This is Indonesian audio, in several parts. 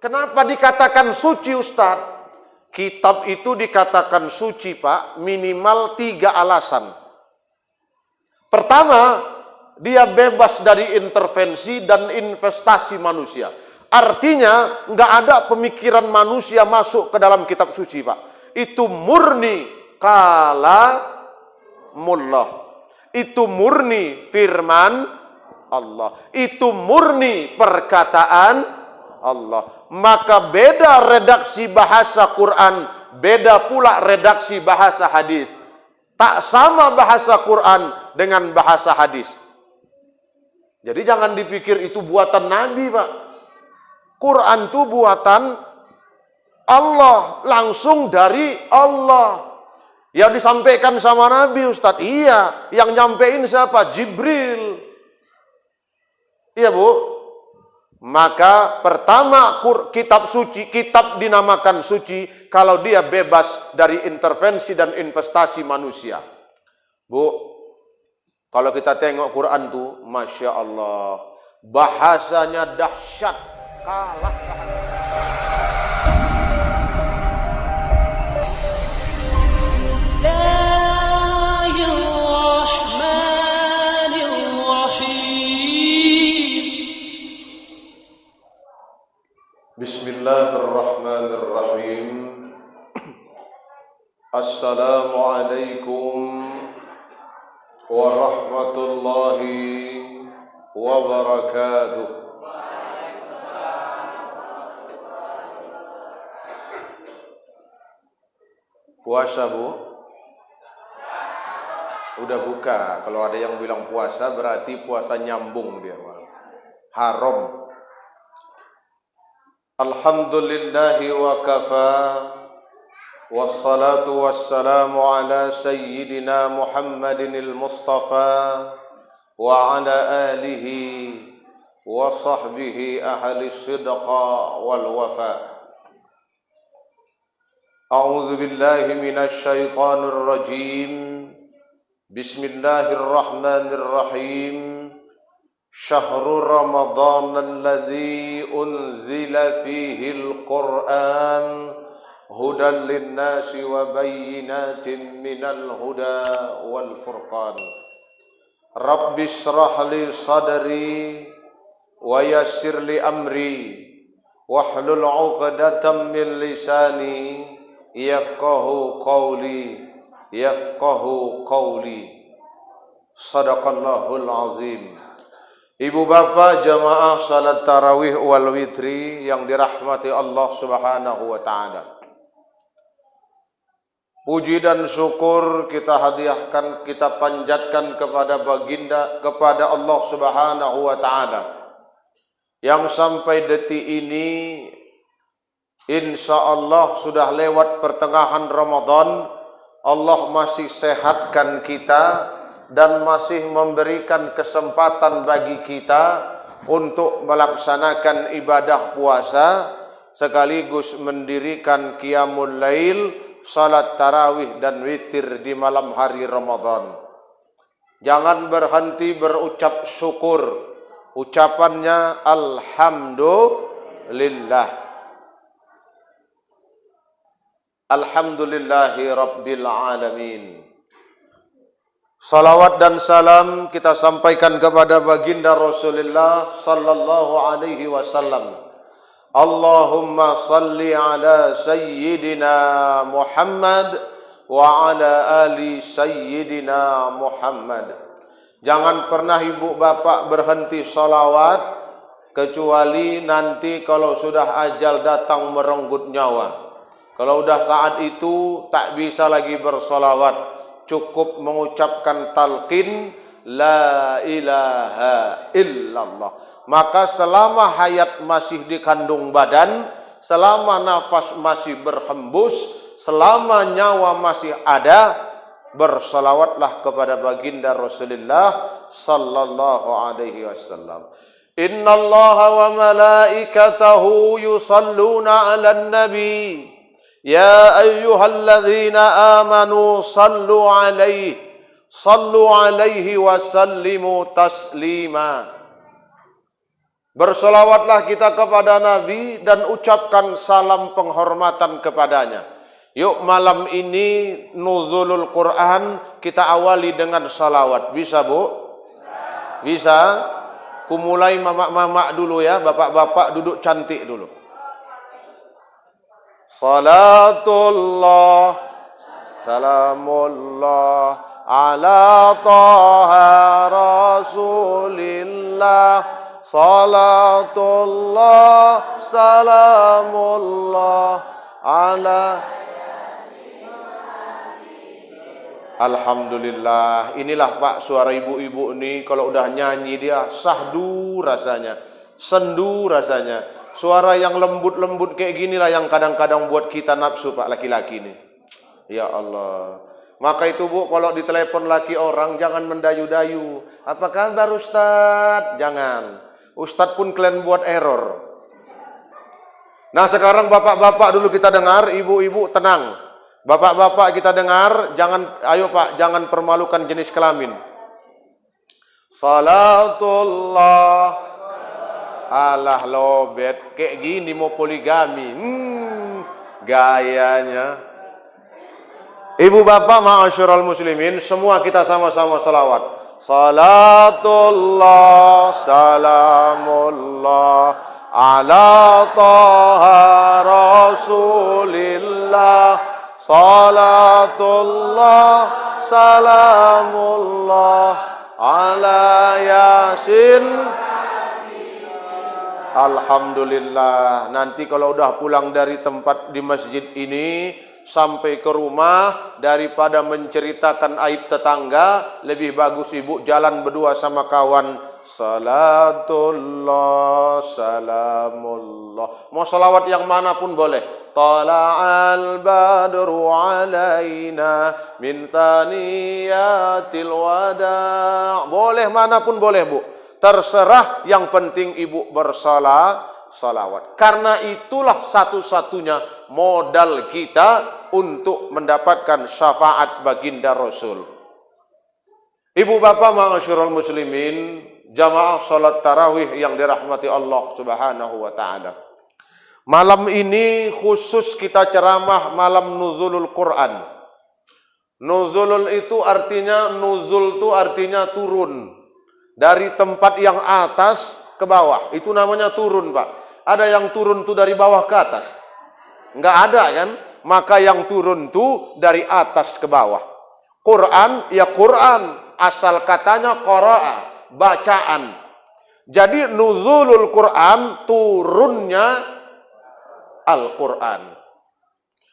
Kenapa dikatakan suci, Ustaz? Kitab itu dikatakan suci, Pak, minimal 3 alasan. Pertama, dia bebas dari intervensi dan investasi manusia. Artinya, nggak ada pemikiran manusia masuk ke dalam kitab suci, Pak. Itu murni kalamullah. Itu murni firman Allah. Itu murni perkataan Allah. Maka beda redaksi bahasa Quran, beda pula redaksi bahasa hadis. Tak sama bahasa Quran dengan bahasa hadis. Jadi jangan dipikir itu buatan Nabi, Pak. Quran itu buatan Allah, langsung dari Allah. Yang disampaikan sama Nabi, Ustadz. Iya, yang nyampein siapa? Jibril. Iya, Bu. Maka pertama kitab suci, kitab dinamakan suci kalau dia bebas dari intervensi dan investasi manusia. Bu, kalau kita tengok Quran tuh, Masya Allah, bahasanya dahsyat, kalah. Bismillahirrahmanirrahim. Assalamualaikum warahmatullahi wabarakatuh. Puasa, Bu? Udah buka. Kalau ada yang bilang puasa berarti puasa nyambung dia. Haram. Alhamdulillahi wa kafa. Wassalatu wassalamu ala sayyidina Muhammadinil Mustafa wa ala alihi wa sahbihi ahli sidqa wal wafa. A'udzu billahi minasy syaithanir rajim. Bismillahirrahmanirrahim. Syahrul Ramadan alladzi unzila fihi al-Qur'an hudan lin-nasi wa bayyinatin minal huda wal furqan. Rabbi shrah li sadri wa yassir li amri wahlul 'uqdatam min lisani yafqahu qawli. Sadaqallahul azim. Ibu bapak jamaah salat tarawih wal witri yang dirahmati Allah Subhanahu wa taala. Puji dan syukur kita hadiahkan, kita panjatkan kepada baginda, kepada Allah Subhanahu wa taala yang sampai detik ini insyaallah sudah lewat pertengahan Ramadan. Allah masih sehatkan kita dan masih memberikan kesempatan bagi kita untuk melaksanakan ibadah puasa sekaligus mendirikan qiyamul lail, salat tarawih dan witir di malam hari Ramadan. Jangan berhenti berucap syukur. Ucapannya alhamdulillah. Alhamdulillahi rabbil alamin. Salawat dan salam kita sampaikan kepada baginda Rasulullah sallallahu alaihi wasallam. Allahumma salli ala sayyidina Muhammad wa ala ali sayyidina Muhammad. Jangan pernah ibu bapak berhenti salawat kecuali nanti kalau sudah ajal datang merenggut nyawa. Kalau sudah saat itu tak bisa lagi bersalawat. Cukup mengucapkan talqin la ilaha illallah. Maka selama hayat masih di kandung badan, selama nafas masih berhembus, selama nyawa masih ada, bersalawatlah kepada baginda Rasulullah sallallahu alaihi wasallam. Innallaha wa malaikatahu yusalluna 'alan nabi. Ya ayyuhalladzina amanu sallu alaihi wa sallimu taslima. Bersolawatlah kita kepada Nabi dan ucapkan salam penghormatan kepadanya. Yuk malam ini nuzulul Quran kita awali dengan salawat. Bisa Bu? Bisa? Kumulai mamak-mamak dulu ya, bapak-bapak duduk cantik dulu. Salatullah, salamullah, ala taha rasulillah. Salatullah, salamullah, ala. Alhamdulillah, inilah Pak suara ibu-ibu ini kalau udah nyanyi dia sahdu rasanya, sendu rasanya. Suara yang lembut-lembut kayak ginilah yang kadang-kadang buat kita nafsu Pak laki-laki ini. Ya Allah. Maka itu Bu, kalau ditelepon laki orang jangan mendayu-dayu. Apa kabar Ustadz? Jangan. Ustadz pun kalian buat error. Nah sekarang bapak-bapak dulu kita dengar, ibu-ibu tenang. Bapak-bapak kita dengar, jangan, ayo Pak, jangan permalukan jenis kelamin. Salatullah, alah lobet, kayak gini mau poligami, gayanya. Ibu bapak, ma'asyiral muslimin, semua kita sama-sama salawat. Salatullah, salamullah, ala taha rasulillah. Salatullah, salamullah, ala yasin. Alhamdulillah. Nanti kalau udah pulang dari tempat di masjid ini, sampai ke rumah, daripada menceritakan aib tetangga, lebih bagus ibu jalan berdua sama kawan. Salatullah, salamullah. Mau salawat yang mana pun boleh. Tala'al badru alaina min thaniyatil wada'. Boleh manapun boleh Bu. Terserah, yang penting ibu bersalawat. Karena itulah satu-satunya modal kita untuk mendapatkan syafaat baginda Rasul. Ibu bapak ma'asyiral muslimin, jamaah salat tarawih yang dirahmati Allah Subhanahu wa taala. Malam ini khusus kita ceramah malam nuzulul Quran. Nuzulul itu artinya, nuzul itu artinya turun. Dari tempat yang atas ke bawah. Itu namanya turun Pak. Ada yang turun itu dari bawah ke atas? Enggak ada kan? Maka yang turun itu dari atas ke bawah. Quran, ya Quran. Asal katanya qara'a, bacaan. Jadi nuzulul Quran, turunnya Al-Quran.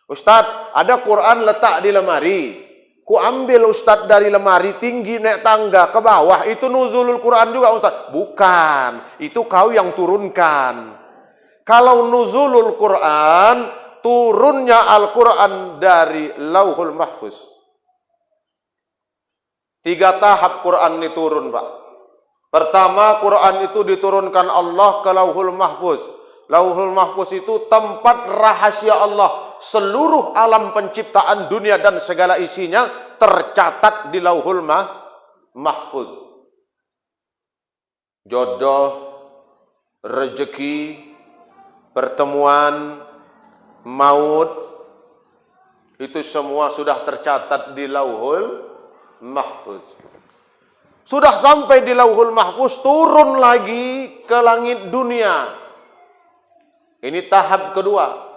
Ustadz, ada Quran letak di lemari. Ku ambil Ustadz dari lemari, tinggi naik tangga ke bawah. Itu nuzulul Quran juga Ustadz? Bukan. Itu kau yang turunkan. Kalau nuzulul Quran, turunnya Al-Quran dari Lauhul Mahfuz. 3 tahap Quran ini turun Pak. Pertama, Quran itu diturunkan Allah ke Lauhul Mahfuz. Lauhul Mahfuz itu tempat rahasia Allah. Seluruh alam penciptaan dunia dan segala isinya tercatat di Lauhul Mahfuz. Jodoh, rezeki, pertemuan, maut, itu semua sudah tercatat di Lauhul Mahfuz. Sudah sampai di Lauhul Mahfuz, turun lagi ke langit dunia. Ini tahap kedua.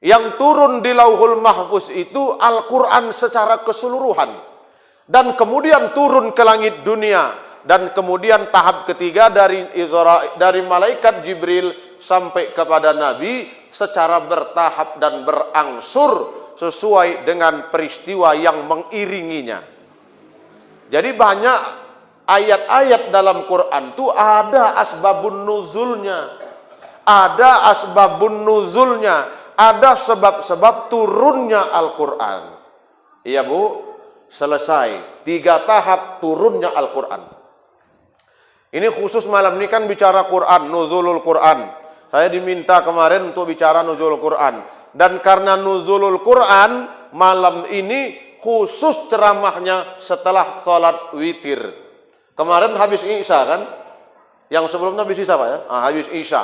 Yang turun di Lauhul Mahfuz itu Al-Quran secara keseluruhan. Dan kemudian turun ke langit dunia. Dan kemudian tahap ketiga dari malaikat Jibril sampai kepada Nabi secara bertahap dan berangsur sesuai dengan peristiwa yang mengiringinya. Jadi banyak ayat-ayat dalam Quran itu ada asbabun nuzulnya. Ada asbabun nuzulnya, ada sebab-sebab turunnya Al-Quran. Iya Bu, selesai. 3 tahap turunnya Al-Quran. Ini khusus malam ini kan bicara Quran, nuzulul Quran. Saya diminta kemarin untuk bicara nuzulul Quran. Dan karena nuzulul Quran, malam ini khusus ceramahnya setelah sholat witir. Kemarin habis Isya kan? Yang sebelumnya habis Isya Pak ya? Habis Isya.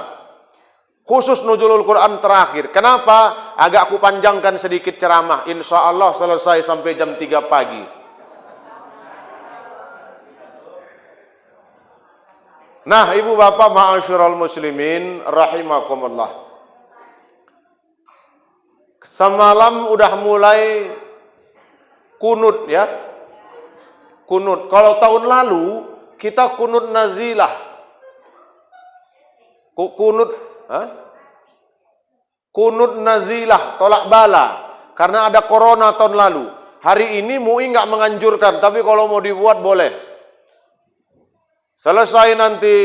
Khusus nuzulul Quran terakhir. Kenapa? Agak aku panjangkan sedikit ceramah. Insya Allah selesai sampai jam 3 pagi. Nah, ibu bapak ma'asyiral muslimin rahimakumullah. Semalam udah mulai kunut ya. Kunut. Kalau tahun lalu kita kunut nazilah. Kunut kunut nazilah, tolak bala. Karena ada corona tahun lalu. Hari ini MUI nggak menganjurkan, tapi kalau mau dibuat boleh. Selesai nanti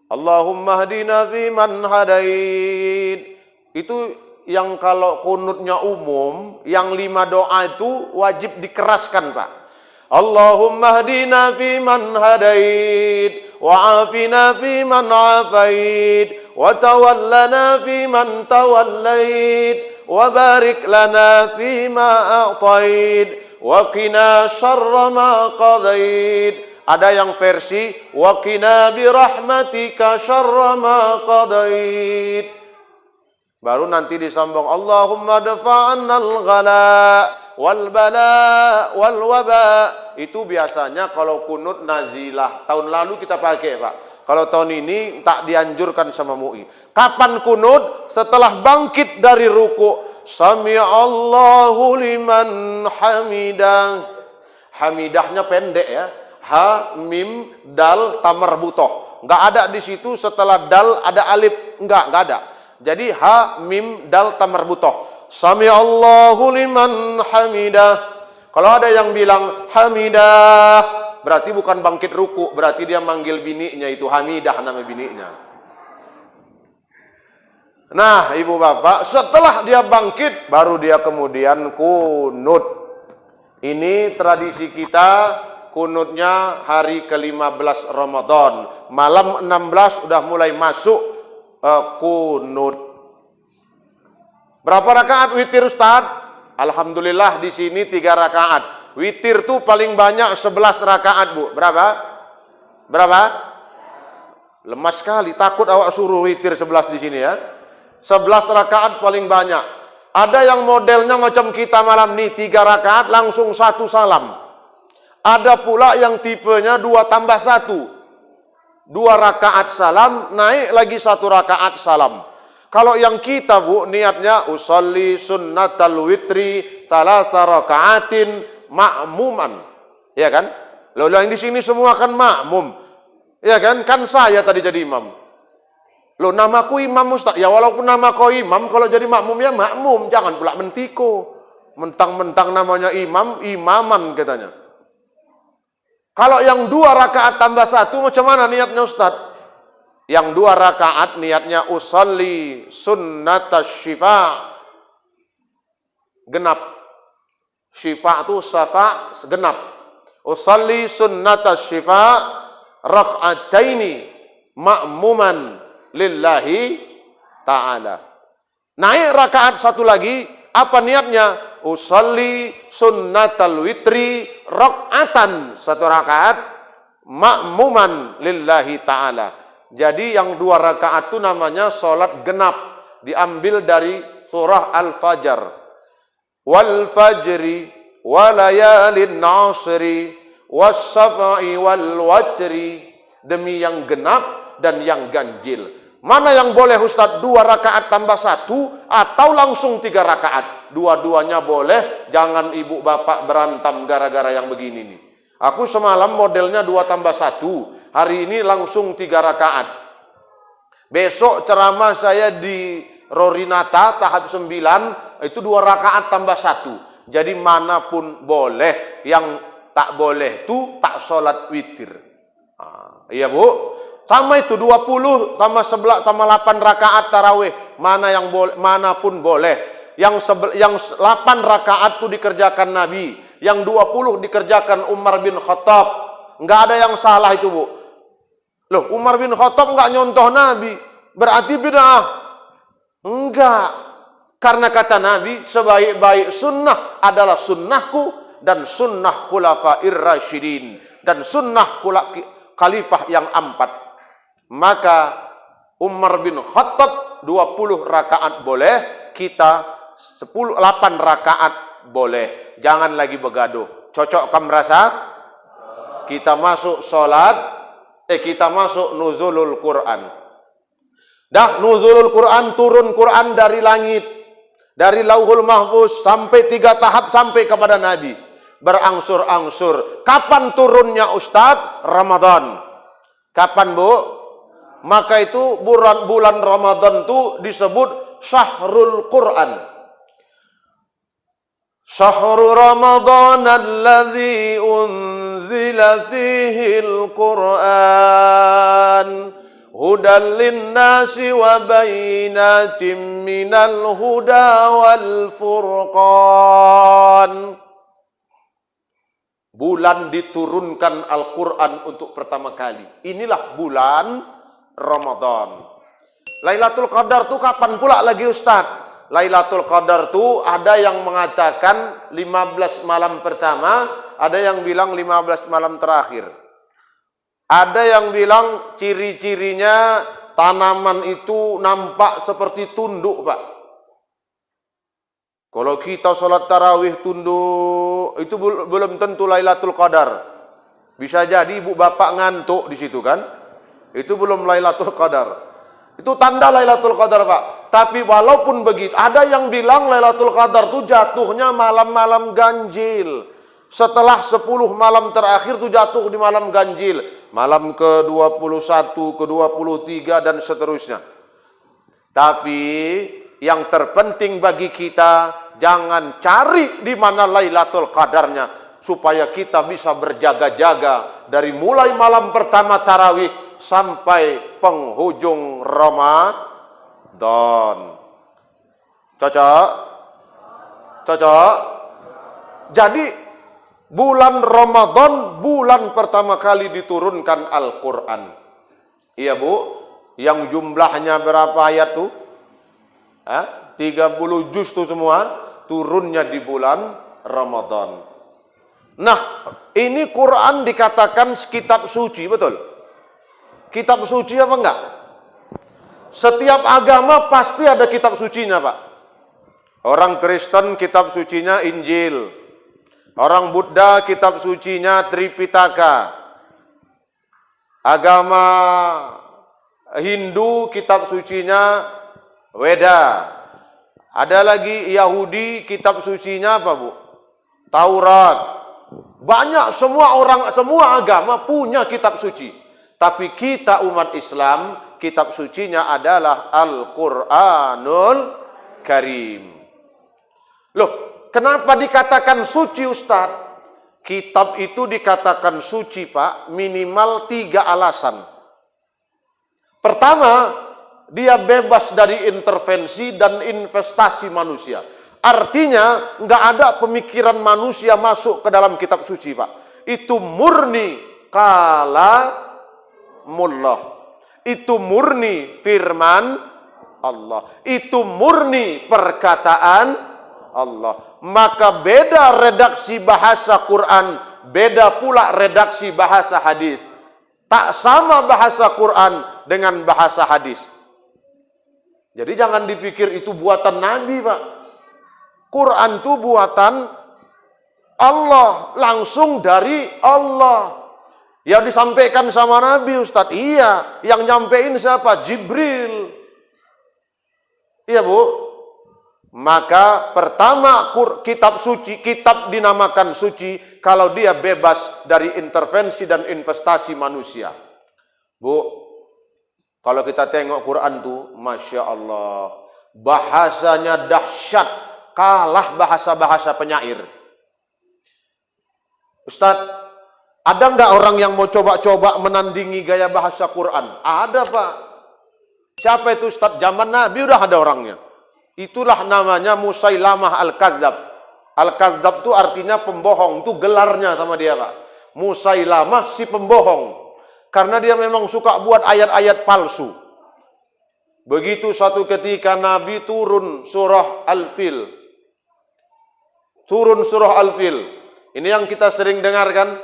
Allahumma hdina fiman hadait. Itu yang kalau kunutnya umum, yang 5 doa itu wajib dikeraskan Pak. Allahumma hdina fiman hadait, wa'afina fiman afait, wa tawallana fiman tawallait, wa barik lana fima a'tait, wa qina syarra ma qadait. Ada yang versi wa qina bi rahmatika syarra ma qadait. Baru nanti disambung Allahumma dafa'annal ghala wal bala wal waba. Itu biasanya kalau kunut nazilah. Tahun lalu kita pakai Pak. Kalau tahun ini tak dianjurkan sama MUI. Kapan kunut? Setelah bangkit dari ruku. Sami'allahu liman hamidah. Hamidahnya pendek ya. Ha, mim, dal, ta marbutoh. Enggak ada di situ setelah dal ada alif. Enggak ada. Jadi ha, mim, dal, ta marbutoh. Sami'allahu liman hamidah. Kalau ada yang bilang hamidah, berarti bukan bangkit ruku, berarti dia manggil bininya, itu Hamidah nama bininya. Nah, ibu bapak, setelah dia bangkit, baru dia kemudian kunut. Ini tradisi kita, kunutnya hari ke-15 Ramadan. Malam 16 udah mulai masuk kunut. Berapa rakaat witir Ustaz? Alhamdulillah di sini 3 rakaat. Witir tuh paling banyak 11 rakaat, Bu. Berapa? Lemas sekali, takut awak suruh witir 11 di sini ya. 11 rakaat paling banyak. Ada yang modelnya macam kita malam nih, 3 rakaat langsung 1 salam. Ada pula yang tipenya 2 tambah 1. 2 rakaat salam, naik lagi 1 rakaat salam. Kalau yang kita Bu, niatnya usolli sunnatal witri thalatha raka'atin ma'muman. Ya kan? Loh, yang di sini semua kan makmum. Ya kan? Kan saya tadi jadi imam. Loh, namaku imam Ustaz. Ya walaupun nama kau imam, kalau jadi makmum ya makmum. Jangan pula mentiko. Mentang-mentang namanya imam, imaman katanya. Kalau yang 2 rakaat tambah 1, macam mana niatnya Ustaz? Yang 2 rakaat niatnya usolli sunnatas syifa. Genap. Syifa itu safa genap. Usolli sunnatas syifa rak'ataini ma'muman lillahi ta'ala. Naik rakaat 1 lagi, apa niatnya? Usolli sunnatal witri rak'atan, 1 rakaat ma'muman lillahi ta'ala. Jadi yang 2 rakaat itu namanya sholat genap. Diambil dari surah Al-Fajr. Wal fajri walayalin nasri was-saf'i wal watri. Demi yang genap dan yang ganjil. Mana yang boleh Ustaz? 2 rakaat tambah 1 atau langsung 3 rakaat? Dua-duanya boleh. Jangan ibu bapak berantem gara-gara yang begini nih. Aku semalam modelnya 2 tambah 1. Hari ini langsung 3 rakaat. Besok ceramah saya di Rorinata tahap 9, itu 2 rakaat tambah 1. Jadi manapun boleh. Yang tak boleh itu tak sholat witir. Iya Bu. Sama itu 20 sama 11 sama 8 rakaat tarawih. Mana yang boleh, manapun boleh. Yang 8 rakaat itu dikerjakan Nabi. Yang 20 dikerjakan Umar bin Khattab. Enggak ada yang salah itu Bu. Loh, Umar bin Khattab enggak nyontoh Nabi. Berarti bid'ah. Enggak. Karena kata Nabi, sebaik-baik sunnah adalah sunnahku dan sunnah khulafair rasyidin. Dan sunnah khalifah yang 4. Maka Umar bin Khattab 20 rakaat boleh, kita 8 rakaat boleh. Jangan lagi begaduh. Cocok kamu rasa? Kita masuk kita masuk nuzulul Quran. Dah nuzulul Quran, turun Quran dari langit, dari Lauhul Mahfuz sampai 3 tahap sampai kepada Nabi. Berangsur-angsur. Kapan turunnya Ustaz? Ramadan. Kapan, Bu? Maka itu bulan Ramadan itu disebut Syahrul Quran. Syahrul Ramadan alladzi unzila fihi al-Quran hudan lin-nasi wa bayyinatin minal huda wal furqan. Bulan diturunkan Al-Quran untuk pertama kali. Inilah bulan Ramadan. Lailatul Qadar itu kapan pula lagi Ustaz? Lailatul Qadar itu ada yang mengatakan 15 malam pertama, ada yang bilang 15 malam terakhir. Ada yang bilang ciri-cirinya tanaman itu nampak seperti tunduk, Pak. Kalau kita sholat tarawih tunduk, itu belum tentu Lailatul Qadar. Bisa jadi ibu bapak ngantuk di situ kan? Itu belum Lailatul Qadar. Itu tanda Lailatul Qadar, Pak. Tapi walaupun begitu, ada yang bilang Lailatul Qadar itu jatuhnya malam-malam ganjil. Setelah 10 malam terakhir itu jatuh di malam ganjil. Malam ke-21, ke-23 dan seterusnya. Tapi yang terpenting bagi kita, jangan cari di mana Lailatul Qadarnya, supaya kita bisa berjaga-jaga dari mulai malam pertama tarawih sampai penghujung Ramadan. Cocok? Cocok? Jadi bulan Ramadan, bulan pertama kali diturunkan Al-Quran. Iya, Bu? Yang jumlahnya berapa ayat tuh? 30 juz itu semua turunnya di bulan Ramadan. Nah, ini Quran dikatakan kitab suci, betul? Kitab suci apa enggak? Setiap agama pasti ada kitab sucinya, Pak. Orang Kristen kitab sucinya Injil. Orang Buddha kitab sucinya Tripitaka. Agama Hindu kitab sucinya Weda. Ada lagi Yahudi kitab sucinya apa, Bu? Taurat. Banyak, semua agama punya kitab suci. Tapi kita umat Islam kitab sucinya adalah Al-Qur'anul Karim. Loh, kenapa dikatakan suci, Ustaz? Kitab itu dikatakan suci, Pak, minimal 3 alasan. Pertama, dia bebas dari intervensi dan investasi manusia. Artinya, nggak ada pemikiran manusia masuk ke dalam kitab suci, Pak. Itu murni kalamullah. Itu murni firman Allah. Itu murni perkataan Allah. Maka beda redaksi bahasa Quran, beda pula redaksi bahasa hadis. Tak sama bahasa Quran dengan bahasa hadis. Jadi jangan dipikir itu buatan Nabi, Pak. Quran itu buatan Allah, langsung dari Allah. Yang disampaikan sama Nabi, Ustadz. Iya, yang nyampein siapa? Jibril. Iya, Bu. Maka pertama kitab suci, kitab dinamakan suci kalau dia bebas dari intervensi dan investasi manusia. Bu, kalau kita tengok Quran tuh, Masya Allah, bahasanya dahsyat, kalah bahasa-bahasa penyair. Ustadz, ada nggak orang yang mau coba-coba menandingi gaya bahasa Quran? Ada, Pak. Siapa itu, Ustadz? Zaman Nabi udah ada orangnya. Itulah namanya Musailamah Al-Kadzab. Al-Kadzab itu artinya pembohong, itu gelarnya sama dia, Pak. Musailamah si pembohong. Karena dia memang suka buat ayat-ayat palsu. Begitu suatu ketika Nabi turun surah Al-Fil. Turun surah Al-Fil. Ini yang kita sering dengarkan.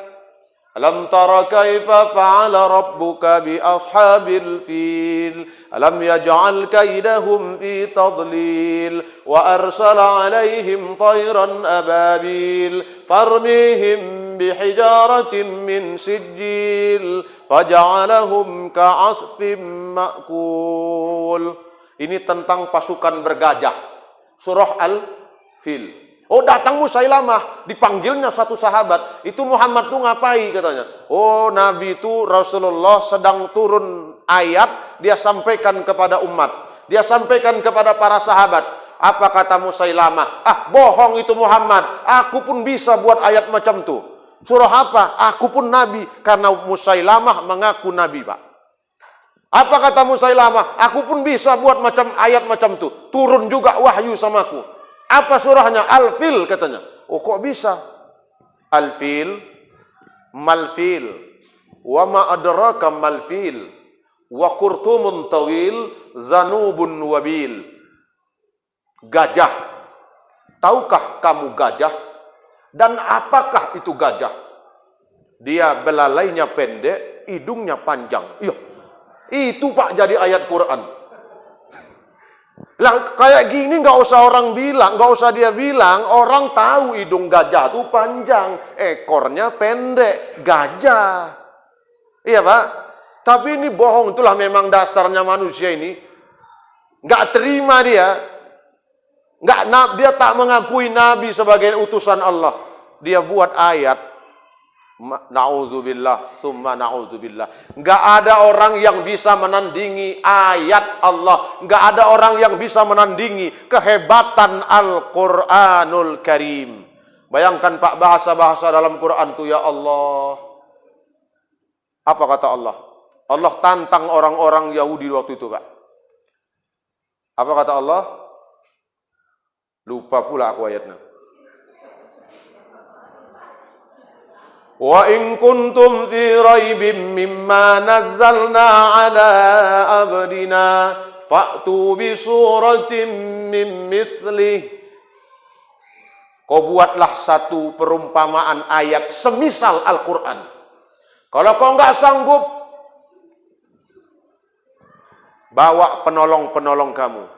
Alam tara kaifa fa'ala rabbuka bi ashabil fil alam yaj'al kaidahum fi tadlil wa arsala 'alaihim tayran ababil farmihim bihijaratin min sijil faj'alahum ka'asfim ma'kul. Ini tentang pasukan bergajah. Surah Al-Fil. Oh, datang Musailamah, dipanggilnya satu sahabat. Itu Muhammad tuh ngapain katanya? Oh, Nabi itu Rasulullah sedang turun ayat, dia sampaikan kepada umat. Dia sampaikan kepada para sahabat. Apa kata Musailamah? Ah, bohong itu Muhammad. Aku pun bisa buat ayat macam tu. Surah apa? Aku pun Nabi. Karena Musailamah mengaku Nabi, Pak. Apa kata Musailamah? Aku pun bisa buat macam ayat macam tu. Turun juga wahyu sama aku. Apa surahnya? Al-Fil katanya. Oh, kok bisa? Al-Fil, Mal-Fil, wa ma adraka Mal-Fil, wa qurtumun tawil, zanubun wabil. Gajah. Tahukah kamu gajah? Dan apakah itu gajah? Dia belalainya pendek, hidungnya panjang. Iya. Itu Pak jadi ayat Quran. Lah kayak gini nggak usah orang bilang, nggak usah dia bilang, orang tahu hidung gajah itu panjang, ekornya pendek, gajah. Iya Pak. Tapi ini bohong, itulah memang dasarnya manusia ini. Nggak terima dia, dia tak mengakui Nabi sebagai utusan Allah. Dia buat ayat. Na'udzubillah, summa na'udzubillah. Nggak ada orang yang bisa menandingi ayat Allah. Nggak ada orang yang bisa menandingi kehebatan Al-Quranul Karim. Bayangkan Pak, bahasa-bahasa dalam Quran itu, ya Allah. Apa kata Allah? Allah tantang orang-orang Yahudi waktu itu, Pak. Apa kata Allah? Lupa pula aku ayatnya. Wa in kuntum fi raibin mimma nazzalna ala abdina fa'tu bi suratin min mithlih. Kau buatlah satu perumpamaan ayat semisal Al-Quran. Kalau kau nggak sanggup, bawa penolong-penolong kamu.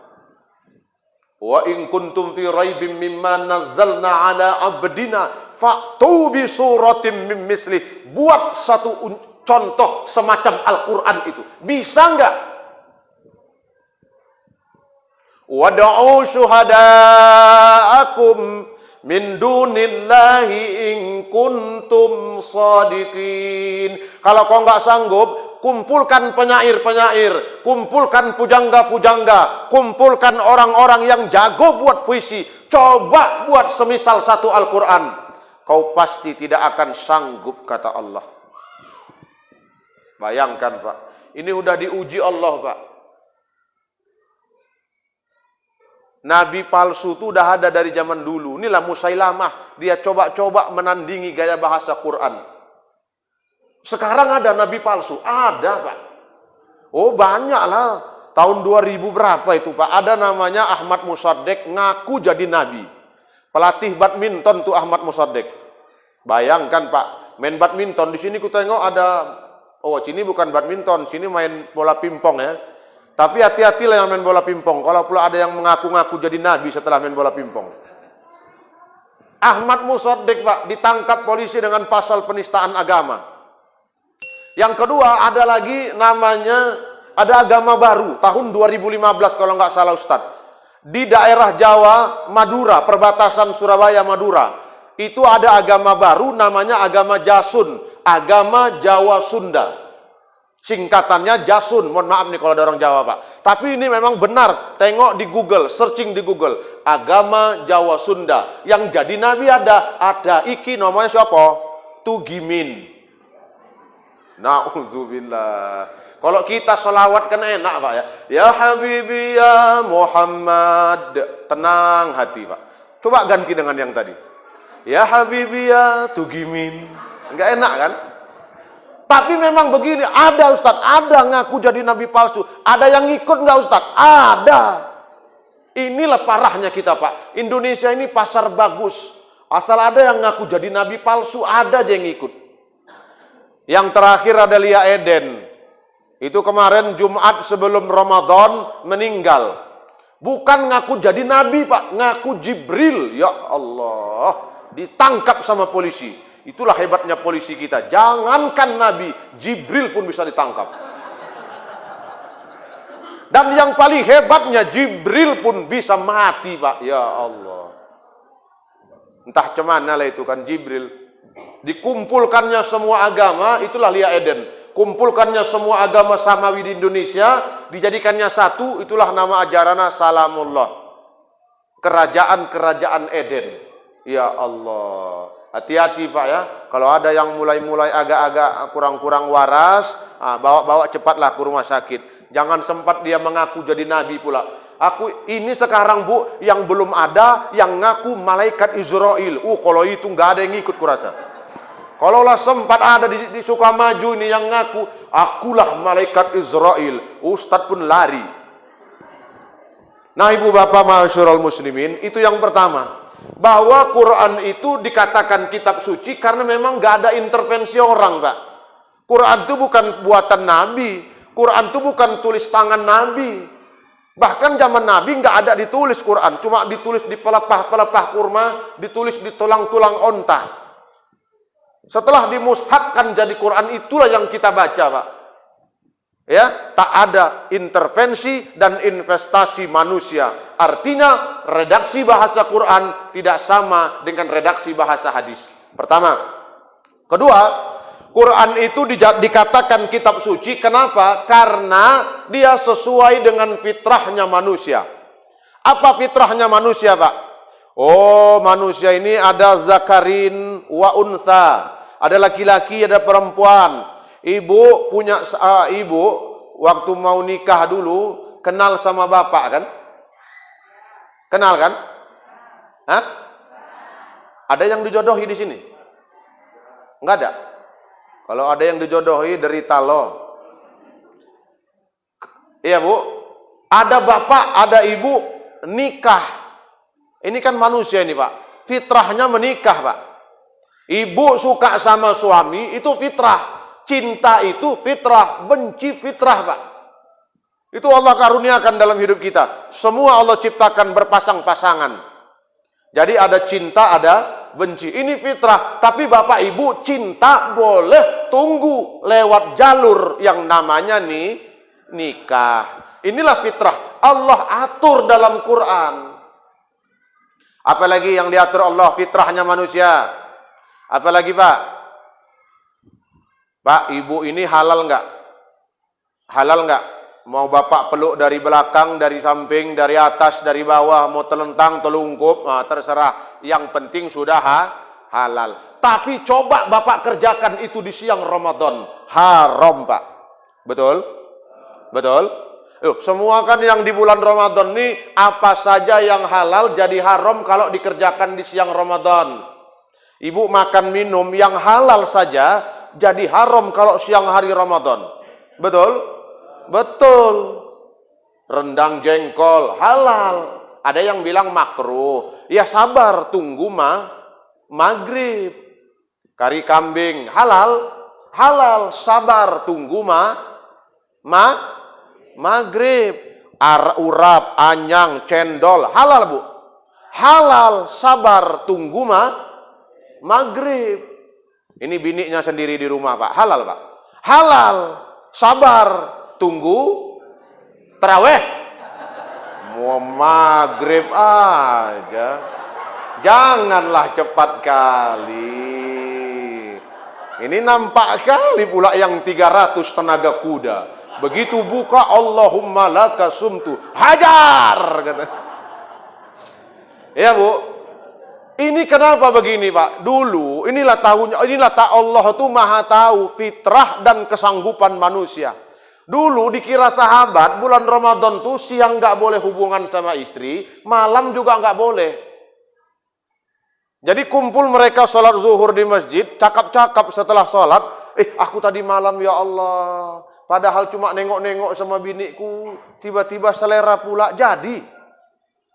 Wa in kuntum fi raibin mimma nazzalna ala abdina fa'tu bi suratin min mislih. Buat satu contoh semacam Al-Quran itu. Bisa enggak? Wad'u syuhada'akum min dunillahi in kuntum shadiqin. Kalau kau enggak sanggup, kumpulkan penyair-penyair, kumpulkan pujangga-pujangga, kumpulkan orang-orang yang jago buat puisi. Coba buat semisal satu Al-Quran. Kau pasti tidak akan sanggup, kata Allah. Bayangkan Pak, ini udah diuji Allah Pak. Nabi palsu itu udah ada dari zaman dulu. Inilah Musailamah, dia coba-coba menandingi gaya bahasa Quran. Sekarang ada nabi palsu? Ada Pak. Oh banyak lah. Tahun 2000 berapa itu Pak? Ada namanya Ahmad Mossadegh ngaku jadi nabi. Pelatih badminton tuh Ahmad Mossadegh. Bayangkan Pak, main badminton. Di sini ku tengok ada, oh sini bukan badminton, sini main bola pingpong ya. Tapi hati-hatilah yang main bola pingpong. Kalau pula ada yang mengaku-ngaku jadi nabi setelah main bola pingpong. Ahmad Mossadegh Pak ditangkap polisi dengan pasal penistaan agama. Yang kedua ada lagi namanya, ada agama baru tahun 2015 kalau nggak salah Ustadz. Di daerah Jawa, Madura, perbatasan Surabaya Madura. Itu ada agama baru namanya agama Jasun, agama Jawa Sunda. Singkatannya Jasun, mohon maaf nih kalau ada orang Jawa Pak. Tapi ini memang benar, tengok di Google, searching di Google. Agama Jawa Sunda. Yang jadi nabi ada iki namanya siapa? Tugimin. Na'udzubillah. Kalau kita selawat kan enak Pak ya. Ya Habibi ya Muhammad. Tenang hati Pak. Coba ganti dengan yang tadi. Ya Habibi ya Tugimin. Enggak enak kan? Tapi memang begini, ada Ustadz, ada ngaku jadi nabi palsu. Ada yang ikut enggak Ustadz? Ada. Inilah parahnya kita Pak. Indonesia ini pasar bagus. Asal ada yang ngaku jadi nabi palsu, ada aja yang ikut. Yang terakhir ada Lia Eden. Itu kemarin Jumat sebelum Ramadan meninggal. Bukan ngaku jadi nabi, Pak, ngaku Jibril. Ya Allah, ditangkap sama polisi. Itulah hebatnya polisi kita. Jangankan nabi, Jibril pun bisa ditangkap. Dan yang paling hebatnya, Jibril pun bisa mati, Pak. Ya Allah. Entah cemana lah itu kan Jibril. Dikumpulkannya semua agama, itulah Lia Eden. Kumpulkannya semua agama samawi di Indonesia, dijadikannya satu, itulah nama ajarannya Salamullah. Kerajaan-kerajaan Eden. Ya Allah. Hati-hati Pak ya. Kalau ada yang mulai-mulai agak-agak kurang-kurang waras, bawa-bawa cepatlah ke rumah sakit. Jangan sempat dia mengaku jadi nabi pula. Aku ini sekarang Bu, yang belum ada, yang ngaku malaikat Israel. Kalau itu nggak ada yang ikut kurasa. Kalaulah sempat ada di Sukamaju ini yang ngaku, akulah malaikat Israel, Ustadz pun lari. Nah ibu bapak ma'asyiral muslimin, itu yang pertama. Bahwa Quran itu dikatakan kitab suci karena memang gak ada intervensi orang, Pak. Quran itu bukan buatan Nabi. Quran itu bukan tulis tangan Nabi. Bahkan zaman Nabi gak ada ditulis Quran. Cuma ditulis di pelepah-pelepah kurma, ditulis di tulang-tulang onta. Setelah dimushafkan jadi Quran, itulah yang kita baca, Pak. Ya, tak ada intervensi dan investasi manusia. Artinya, redaksi bahasa Quran tidak sama dengan redaksi bahasa hadis. Pertama. Kedua, Quran itu dikatakan kitab suci. Kenapa? Karena dia sesuai dengan fitrahnya manusia. Apa fitrahnya manusia, Pak? Oh, manusia ini ada zakarin wa unsa. Ada laki-laki, ada perempuan. Ibu punya ibu waktu mau nikah dulu kenal sama bapak kan? Kenal kan? Hah? Ada yang dijodohi di sini? Enggak ada. Kalau ada yang dijodohi derita loh. Iya Bu. Ada bapak, ada ibu nikah. Ini kan manusia ini Pak. Fitrahnya menikah Pak. Ibu suka sama suami itu fitrah. Cinta itu fitrah. Benci fitrah Pak. Itu Allah karuniakan dalam hidup kita. Semua Allah ciptakan berpasang-pasangan. Jadi ada cinta, ada benci. Ini fitrah. Tapi bapak ibu cinta boleh tunggu lewat jalur yang namanya nikah. Inilah fitrah. Allah atur dalam Quran. Apalagi yang diatur Allah fitrahnya manusia. Apalagi Pak? Pak, ibu ini halal enggak? Halal enggak? Mau bapak peluk dari belakang, dari samping, dari atas, dari bawah, mau telentang, telungkup, terserah. Yang penting sudah halal. Tapi coba bapak kerjakan itu di siang Ramadan. Haram Pak. Betul? Betul? Semua kan yang di bulan Ramadan ini, apa saja yang halal jadi haram kalau dikerjakan di siang Ramadan. Ibu makan minum yang halal saja jadi haram kalau siang hari Ramadan. Betul? Betul. Rendang jengkol halal. Ada yang bilang makruh. Ya sabar, tunggu maghrib. Kari kambing halal. Halal, sabar, tunggu maghrib. Urap, anyang, cendol halal Bu. Halal, sabar, tunggu maghrib. Ini biniknya sendiri di rumah Pak. Halal Pak. Halal. Sabar. Tunggu tarawih. Mau maghrib aja. Janganlah cepat kali. Ini nampak kali pula yang 300 tenaga kuda. Begitu buka Allahumma laka sumtu. Hajar. Kata. Ya Bu. Ini kenapa begini Pak? Dulu, inilah Allah itu maha tahu fitrah dan kesanggupan manusia. Dulu dikira sahabat, bulan Ramadan tuh siang nggak boleh hubungan sama istri, malam juga nggak boleh. Jadi kumpul mereka sholat zuhur di masjid, cakap-cakap setelah sholat, aku tadi malam ya Allah, padahal cuma nengok-nengok sama biniku, tiba-tiba selera pula jadi.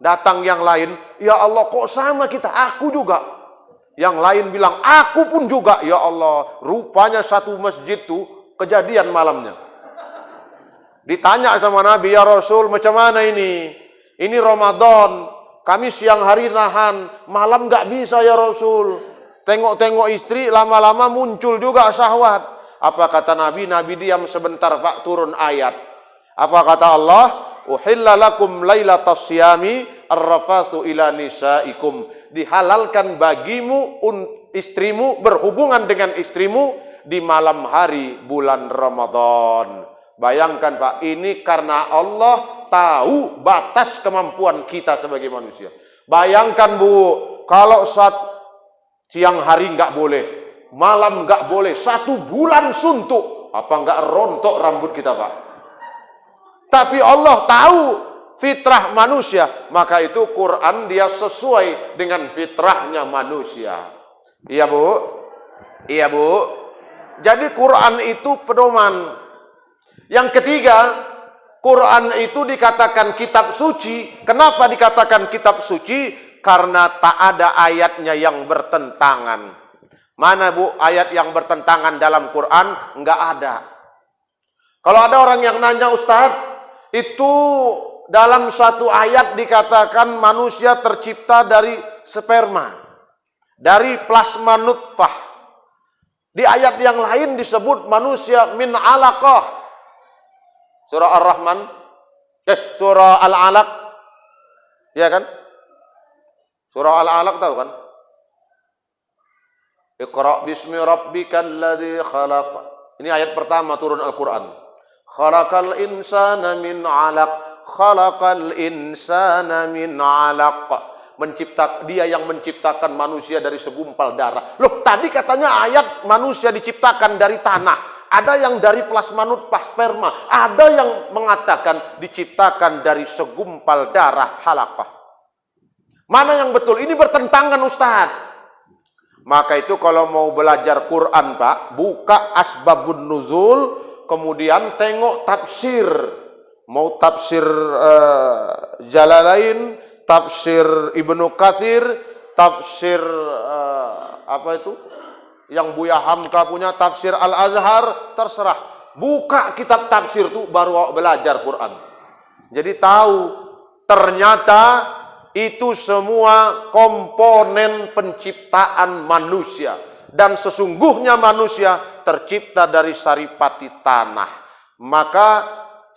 Datang yang lain, ya Allah kok sama kita, aku juga. Yang lain bilang, aku pun juga. Ya Allah, rupanya satu masjid tuh kejadian malamnya. Ditanya sama Nabi, ya Rasul, macam mana ini? Ini Ramadan, kami siang hari nahan, malam gak bisa ya Rasul. Tengok-tengok istri, lama-lama muncul juga syahwat. Apa kata Nabi? Nabi diam sebentar, Pak, turun ayat. Apa kata Allah? Uhilla lakum lailatas siyami arrafathu ila nisaikum. Dihalalkan bagimu istrimu berhubungan dengan istrimu di malam hari bulan Ramadan. Bayangkan Pak, ini karena Allah tahu batas kemampuan kita sebagai manusia. Bayangkan Bu, kalau saat siang hari nggak boleh, malam nggak boleh, 1 bulan suntuk, apa nggak rontok rambut kita Pak? Tapi Allah tahu fitrah manusia, maka itu Quran dia sesuai dengan fitrahnya manusia. Iya Bu? Iya Bu? Jadi Quran itu pedoman. Yang ketiga, Quran itu dikatakan kitab suci. Kenapa dikatakan kitab suci? Karena tak ada ayatnya yang bertentangan. Mana Bu ayat yang bertentangan dalam Quran? Enggak ada. Kalau ada orang yang nanya, Ustaz, itu dalam satu ayat dikatakan manusia tercipta dari sperma, dari plasma nutfah. Di ayat yang lain disebut manusia min alaqah. Surah Ar-Rahman, surah Al-Alaq, ya kan? Surah Al-Alaq tahu kan? Iqra bismi rabbikal ladzi khalaq. Ini ayat pertama turun Al-Quran. Khalaqal insana min 'alaq. Khalaqal insana min 'alaq. Dia yang menciptakan manusia dari segumpal darah. Loh, tadi katanya ayat manusia diciptakan dari tanah. Ada yang dari plasma nutfah sperma, ada yang mengatakan diciptakan dari segumpal darah halaqah. Mana yang betul? Ini bertentangan Ustaz. Maka itu kalau mau belajar Quran Pak, buka Asbabun Nuzul, kemudian tengok tafsir. Mau tafsir Jalalain, tafsir Ibnu Katsir, tafsir apa itu? Yang Buya Hamka punya tafsir Al-Azhar, terserah. Buka kitab tafsir itu baru belajar Quran. Jadi tahu ternyata itu semua komponen penciptaan manusia. Dan sesungguhnya manusia tercipta dari saripati tanah. Maka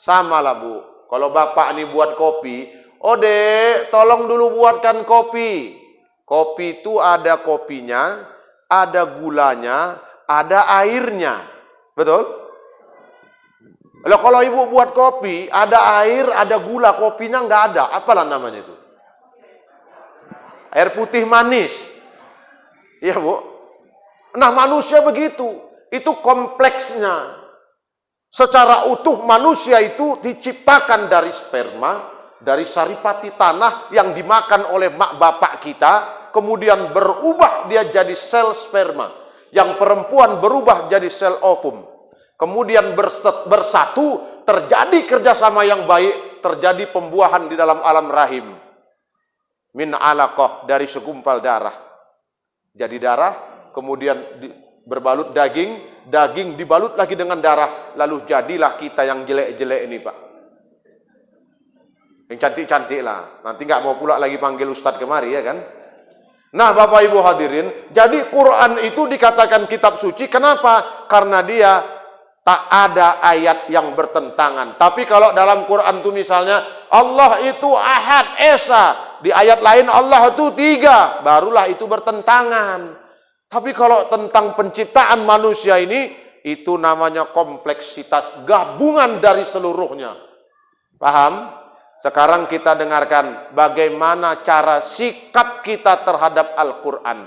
samalah Bu. Kalau Bapak ini buat kopi, oh Dek, tolong dulu buatkan kopi. Kopi itu ada kopinya, ada gulanya, ada airnya. Betul? Loh, kalau Ibu buat kopi, ada air, ada gula, kopinya nggak ada. Apalah namanya itu? Air putih manis. Iya Bu? Nah manusia begitu. Itu kompleksnya. Secara utuh manusia itu diciptakan dari sperma, dari saripati tanah yang dimakan oleh mak bapak kita, kemudian berubah dia jadi sel sperma. Yang perempuan berubah jadi sel ovum. Kemudian bersatu, terjadi kerjasama yang baik, terjadi pembuahan di dalam alam rahim. Min alaqah, dari segumpal darah. Jadi darah, kemudian berbalut daging, daging dibalut lagi dengan darah, lalu jadilah kita yang jelek-jelek ini Pak. Yang cantik-cantik lah. Nanti nggak mau pula lagi panggil Ustadz kemari ya kan. Nah Bapak Ibu hadirin, jadi Quran itu dikatakan kitab suci, kenapa? Karena dia tak ada ayat yang bertentangan. Tapi kalau dalam Quran itu misalnya, Allah itu Ahad, Esa. Di ayat lain Allah itu 3, barulah itu bertentangan. Tapi kalau tentang penciptaan manusia ini, itu namanya kompleksitas, gabungan dari seluruhnya. Paham? Sekarang kita dengarkan bagaimana cara sikap kita terhadap Al-Quran.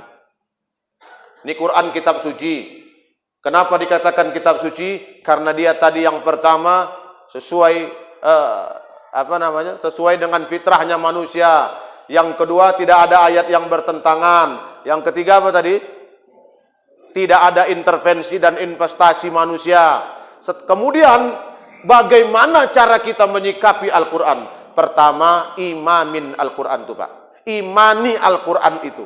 Ini Quran kitab suci. Kenapa dikatakan kitab suci? Karena dia tadi yang pertama sesuai sesuai dengan fitrahnya manusia. Yang kedua tidak ada ayat yang bertentangan. Yang ketiga apa tadi? Tidak ada intervensi dan investasi manusia. Kemudian bagaimana cara kita menyikapi Al-Quran? Pertama, imamin Al-Quran itu Pak. Imani Al-Quran itu.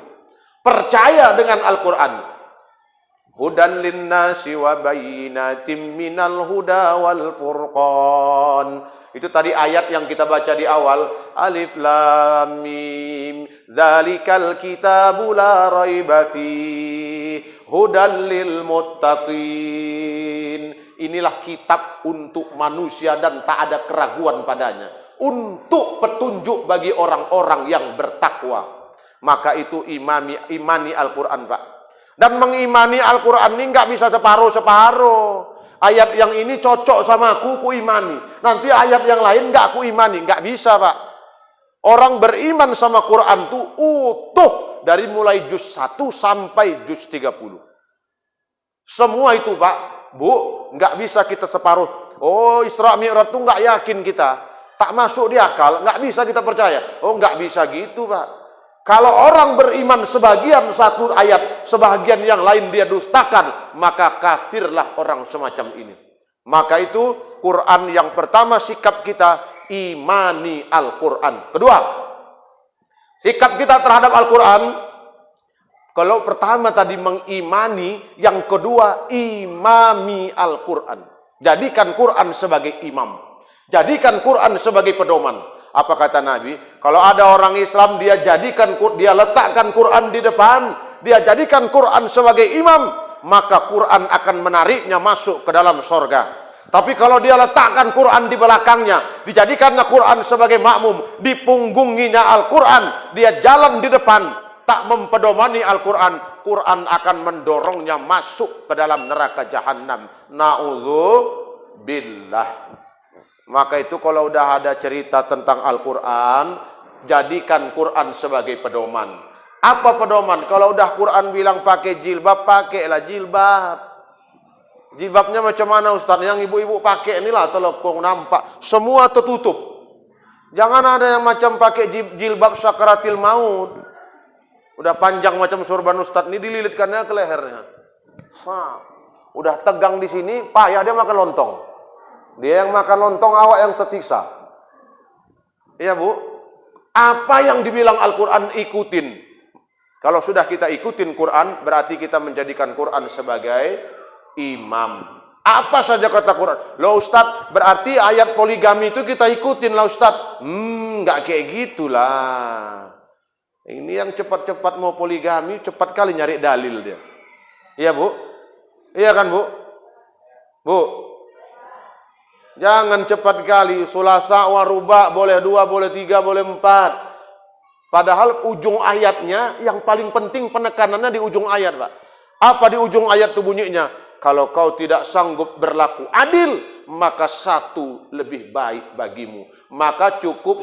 Percaya dengan Al-Quran. Hudan linnasi wa bayyinatin minal huda wal furqan. Itu tadi ayat yang kita baca di awal. Alif lam mim. Dzalikal kitabu la raiba fi. Hudan lil muttaqin. Inilah kitab untuk manusia dan tak ada keraguan padanya. Untuk petunjuk bagi orang-orang yang bertakwa. Maka itu imani Al-Quran, Pak. Dan mengimani Al-Quran ini nggak bisa separuh-separuh. Ayat yang ini cocok sama aku imani. Nanti ayat yang lain nggak aku imani. Nggak bisa, Pak. Orang beriman sama Quran itu utuh. Dari mulai juz 1 sampai juz 30. Semua itu, Pak. Bu, nggak bisa kita separuh. Oh, Isra Mi'raj itu nggak yakin kita. Tak masuk di akal. Nggak bisa kita percaya. Oh, nggak bisa gitu, Pak. Kalau orang beriman sebagian satu ayat, sebagian yang lain dia dustakan, maka kafirlah orang semacam ini. Maka itu Quran yang pertama sikap kita imani Al-Quran. Kedua, sikap kita terhadap Al-Quran. Kalau pertama tadi mengimani, yang kedua imami Al-Quran. Jadikan Quran sebagai imam. Jadikan Quran sebagai pedoman. Apa kata Nabi? Kalau ada orang Islam, dia letakkan Quran di depan, dia jadikan Quran sebagai imam, maka Quran akan menariknya masuk ke dalam sorga. Tapi kalau dia letakkan Quran di belakangnya, dijadikannya Quran sebagai makmum, di punggunginya Al-Quran, dia jalan di depan, tak mempedomani Al-Quran, Quran akan mendorongnya masuk ke dalam neraka jahanam. Na'udzubillah. Maka itu kalau udah ada cerita tentang Al-Quran, jadikan Quran sebagai pedoman. Apa pedoman? Kalau udah Quran bilang pakai jilbab, pakailah jilbab. Jilbabnya macam mana, Ustaz? Yang ibu-ibu pakai inilah, telekung nampak. Semua tertutup. Jangan ada yang macam pakai jilbab sakaratil maut. Udah panjang macam sorban Ustaz, ini dililitkannya ke lehernya. Udah tegang di sini, payah dia makan lontong. Dia yang makan lontong, awak yang tersiksa. Iya, Bu. Apa yang dibilang Al-Quran ikutin. Kalau sudah kita ikutin Quran, berarti kita menjadikan Quran sebagai imam. Apa saja kata Quran. Loh Ustaz, berarti ayat poligami itu kita ikutin lah Ustaz. Nggak kayak gitulah. Ini yang cepat-cepat mau poligami, cepat kali nyari dalil dia. Iya, Bu? Iya kan, Bu? Bu? Jangan cepat kali, sulasa waruba, boleh 2, boleh 3, boleh 4. Padahal ujung ayatnya, yang paling penting penekanannya di ujung ayat, Pak. Apa di ujung ayat itu bunyinya? Kalau kau tidak sanggup berlaku adil, maka satu lebih baik bagimu. Maka cukup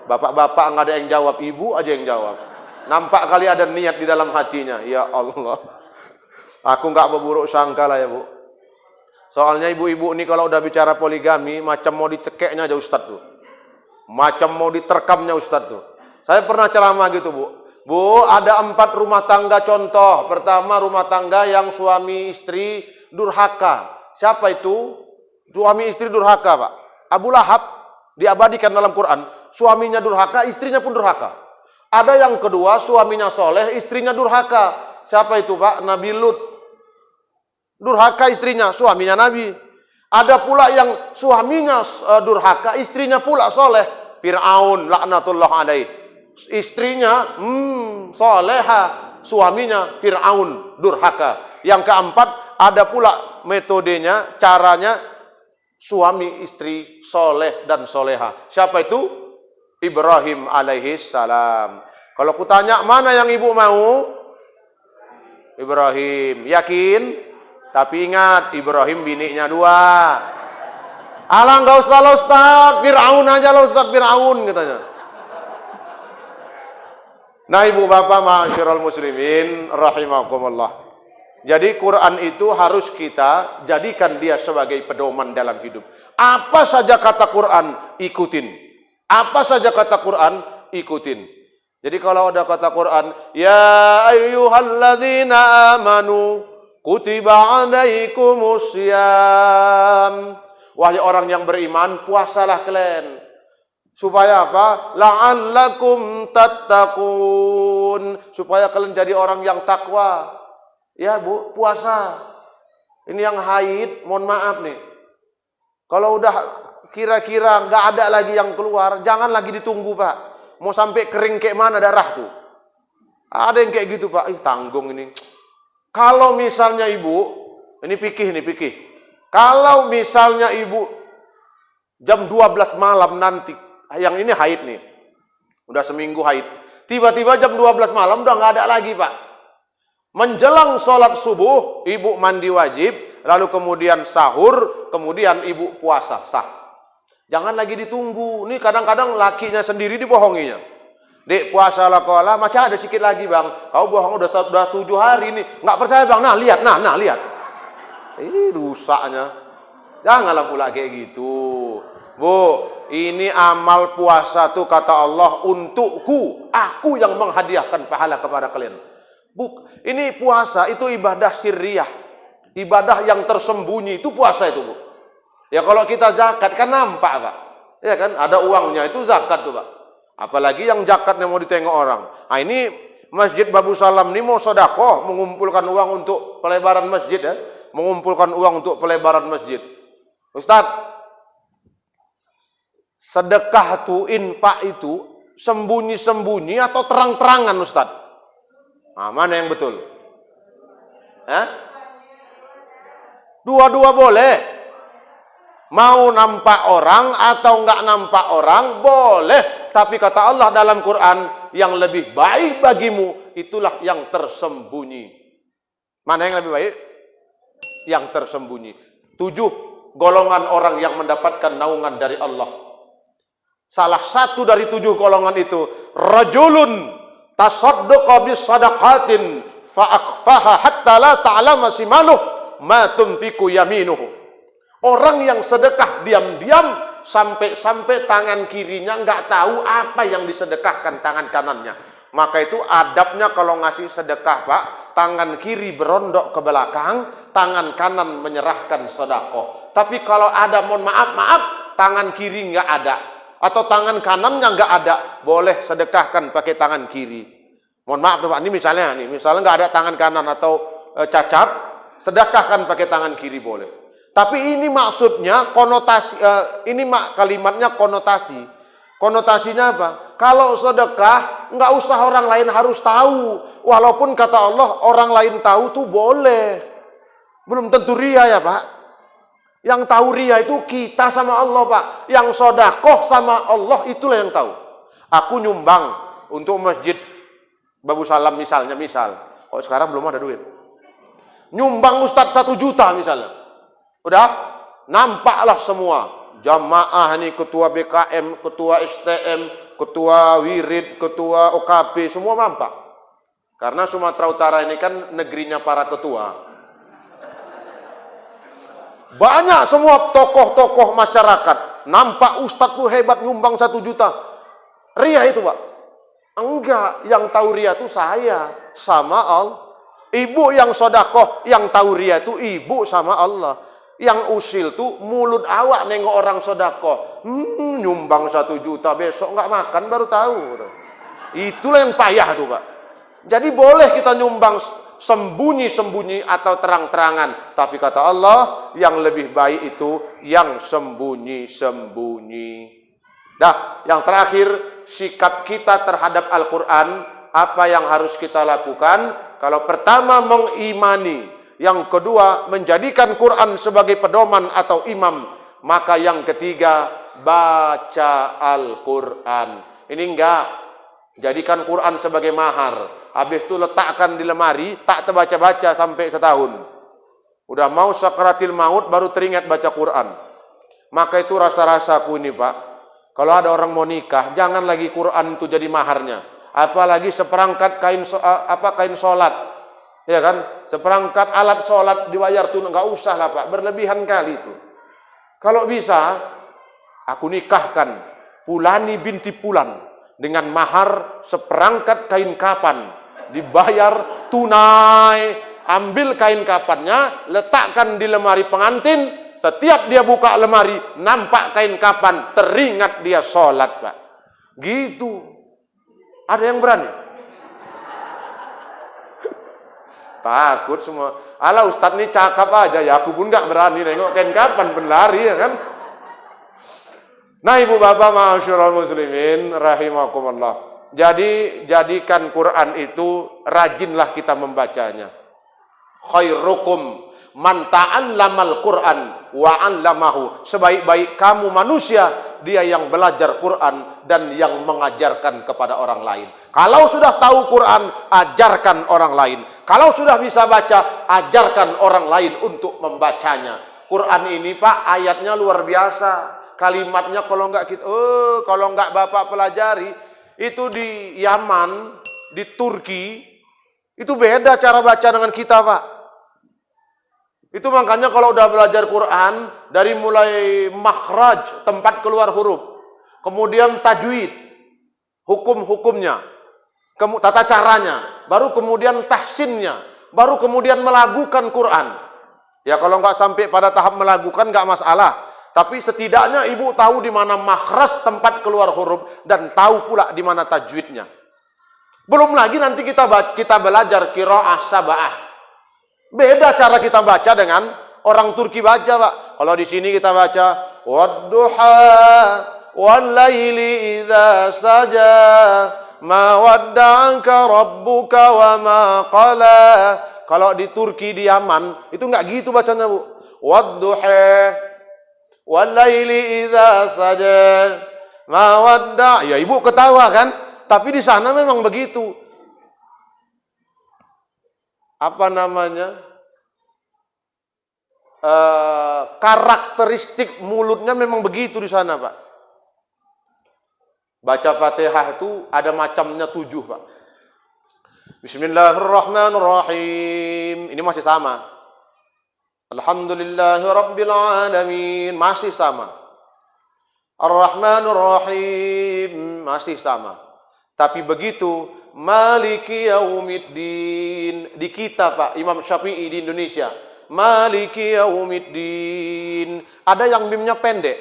bapak-bapak nggak ada yang jawab, ibu aja yang jawab. Nampak kali ada niat di dalam hatinya. Ya Allah. Aku nggak berburuk sangka lah ya, Bu. Soalnya ibu-ibu ini kalau udah bicara poligami, macam mau dicekeknya aja Ustadz tuh. Macam mau diterkamnya Ustadz tuh. Saya pernah ceramah gitu, Bu. Bu, ada 4 rumah tangga contoh. Pertama, rumah tangga yang suami istri durhaka. Siapa itu? Suami istri durhaka, Pak. Abu Lahab diabadikan dalam Quran. Suaminya durhaka, istrinya pun durhaka. Ada yang kedua, suaminya soleh, istrinya durhaka. Siapa itu, Pak? Nabi Lut. Durhaka istrinya, suaminya Nabi. Ada pula yang suaminya durhaka, istrinya pula soleh. Fir'aun, laknatullah alaih. Istrinya soleha, suaminya Fir'aun, durhaka. Yang keempat, ada pula metodenya, caranya, suami istri soleh dan soleha. Siapa itu? Ibrahim alaihis salam. Kalau kutanya mana yang ibu mau? Ibrahim. Yakin? Tapi ingat, Ibrahim biniknya 2. Alah, nggak usah lah Ustaz, Fir'aun aja lah Ustaz, Fir'aun katanya. Nah, ibu bapak ma'asyiral muslimin rahimakumullah. Jadi Quran itu harus kita jadikan dia sebagai pedoman dalam hidup. Apa saja kata Quran, ikutin. Apa saja kata Quran, ikutin. Jadi kalau ada kata Quran, ya ayyuhalladzina amanu kutiba alaikumusiyam. Wahai orang yang beriman, puasalah kalian. Supaya apa? La'allakum tattaqun. Supaya kalian jadi orang yang takwa. Ya Bu, puasa. Ini yang haid, mohon maaf nih. Kalau udah kira-kira nggak ada lagi yang keluar, jangan lagi ditunggu Pak. Mau sampai kering kayak mana darah tuh? Ada yang kayak gitu Pak. Tanggung ini. Kalau misalnya Ibu, ini pikir. Kalau misalnya Ibu jam 12 malam nanti, yang ini haid nih. Udah seminggu haid. Tiba-tiba jam 12 malam udah nggak ada lagi Pak. Menjelang sholat subuh, Ibu mandi wajib, lalu kemudian sahur, kemudian Ibu puasa sah. Jangan lagi ditunggu. Ini kadang-kadang lakinya sendiri dibohonginya. Dek, puasa lah kau lah, masih ada sedikit lagi bang. Kau bohong udah 7 hari ini. Nggak percaya bang, nah lihat. Ini rusaknya. Janganlah pula kayak gitu. Bu, ini amal puasa tuh kata Allah untukku. Aku yang menghadiahkan pahala kepada kalian. Ini puasa itu ibadah sirriyah. Ibadah yang tersembunyi itu puasa itu Bu. Ya kalau kita zakat kan nampak Pak. Ya kan ada uangnya itu zakat tuh Pak. Apalagi yang zakatnya mau ditengok orang. Nah ini Masjid Babu Salam ini mau sedekah mengumpulkan uang untuk pelebaran masjid ya. Mengumpulkan uang untuk pelebaran masjid. Ustaz, sedekah itu, infak itu sembunyi-sembunyi atau terang-terangan Ustaz? Nah, mana yang betul? Dua-dua boleh. Mau nampak orang atau enggak nampak orang boleh. Tapi kata Allah dalam Quran, yang lebih baik bagimu itulah yang tersembunyi. Mana yang lebih baik? Yang tersembunyi. 7 golongan orang yang mendapatkan naungan dari Allah. Salah satu dari 7 golongan itu, rajulun tasaddaqa bis sadaqatin fa akhfaha hatta la ta'lama simanuh ma tunfiqu yaminuhu. Orang yang sedekah diam-diam sampai tangan kirinya nggak tahu apa yang disedekahkan tangan kanannya. Maka itu adabnya kalau ngasih sedekah Pak, tangan kiri berondok ke belakang, tangan kanan menyerahkan sedekah. Tapi kalau ada mohon maaf, tangan kiri nggak ada atau tangan kanannya nggak ada, boleh sedekahkan pakai tangan kiri. Mohon maaf Pak, ini misalnya nggak ada tangan kanan atau cacat, sedekahkan pakai tangan kiri boleh. Tapi ini maksudnya konotasi, kalimatnya konotasi. Konotasinya apa? Kalau sedekah, nggak usah orang lain harus tahu. Walaupun kata Allah, orang lain tahu tuh boleh. Belum tentu ria ya Pak. Yang tahu ria itu kita sama Allah Pak. Yang sedekah sama Allah itulah yang tahu. Aku nyumbang untuk masjid Babu Salam misal. Oh sekarang belum ada duit. Nyumbang Ustadz 1 juta misalnya. Udah nampaklah semua jamaah nih, ketua BKM, ketua STM, ketua wirid, ketua OKB, semua nampak. Karena Sumatera Utara ini kan negerinya para ketua. Banyak semua tokoh-tokoh masyarakat. Nampak Ustadz tuh hebat nyumbang 1 juta. Ria itu Pak? Enggak, yang tahu ria itu saya sama Allah. Ibu yang sedekah, yang tahu ria itu ibu sama Allah. Yang usil tuh mulut awak nengok orang sedekah. Nyumbang 1 juta, besok nggak makan baru tahu. Itulah yang payah tuh Pak. Jadi boleh kita nyumbang sembunyi-sembunyi atau terang-terangan. Tapi kata Allah, yang lebih baik itu yang sembunyi-sembunyi. Dah, yang terakhir, sikap kita terhadap Al-Quran. Apa yang harus kita lakukan? Kalau pertama mengimani, yang kedua menjadikan Quran sebagai pedoman atau imam, maka yang ketiga baca Al-Quran. Ini enggak, jadikan Quran sebagai mahar, habis itu letakkan di lemari, tak terbaca-baca sampai setahun. Udah mau sakaratil maut baru teringat baca Quran. Maka itu rasa-rasaku ini Pak, kalau ada orang mau nikah, jangan lagi Quran itu jadi maharnya. Apalagi seperangkat kain sholat. Ya kan, seperangkat alat sholat dibayar tuh nggak usah lah Pak, berlebihan kali itu. Kalau bisa, aku nikahkan Pulani binti Pulan dengan mahar seperangkat kain kapan, dibayar tunai. Ambil kain kapannya, letakkan di lemari pengantin, Setiap dia buka lemari, nampak kain kapan, teringat dia sholat, Pak. Gitu. Ada yang berani? Takut semua. Alah Ustadz ini cakap aja, ya aku pun gak berani nengok kain kapan, berlari ya kan. Nah ibu bapak ma'asyiral muslimin rahimakumullah. Jadi jadikan Quran itu rajinlah kita membacanya. Khairukum man ta'allamal Quran wa 'allamahu. Sebaik-baik kamu manusia, dia yang belajar Quran dan yang mengajarkan kepada orang lain. Kalau sudah tahu Quran, ajarkan orang lain. Kalau sudah bisa baca, ajarkan orang lain untuk membacanya. Quran ini Pak, ayatnya luar biasa. Kalimatnya kalau enggak Bapak pelajari, itu di Yaman, di Turki, itu beda cara baca dengan kita, Pak. Itu makanya kalau udah belajar Quran, dari mulai makhraj, tempat keluar huruf, kemudian tajwid, hukum-hukumnya, tata caranya, baru kemudian tahsinnya, baru kemudian melagukan Quran. Ya kalau nggak sampai pada tahap melagukan nggak masalah. Tapi setidaknya ibu tahu di mana makhraj tempat keluar huruf dan tahu pula di mana tajwidnya. Belum lagi nanti kita belajar qiraah sab'ah. Beda cara kita baca dengan orang Turki baca, Pak. Kalau di sini kita baca wadduha wal-laili idza saja ma wadda'aka rabbuka wa ma qala. Kalau di Turki, di Yaman, itu enggak gitu bacanya, Bu. Wadduha wal-laili idza saja ma wadda. Ya ibu ketawa kan? Tapi di sana memang begitu. Apa namanya? Karakteristik mulutnya memang begitu di sana, Pak. Baca Fatihah itu ada macamnya 7, Pak. Bismillahirrahmanirrahim. Ini masih sama. Alhamdulillahi Rabbil Alamin. Masih sama. Ar-Rahmanir Rahim. Masih sama. Tapi begitu Maliki Yaumiddin di kita, Pak, Imam Syafi'i di Indonesia. Maliki Yaumiddin. Ada yang mimnya pendek.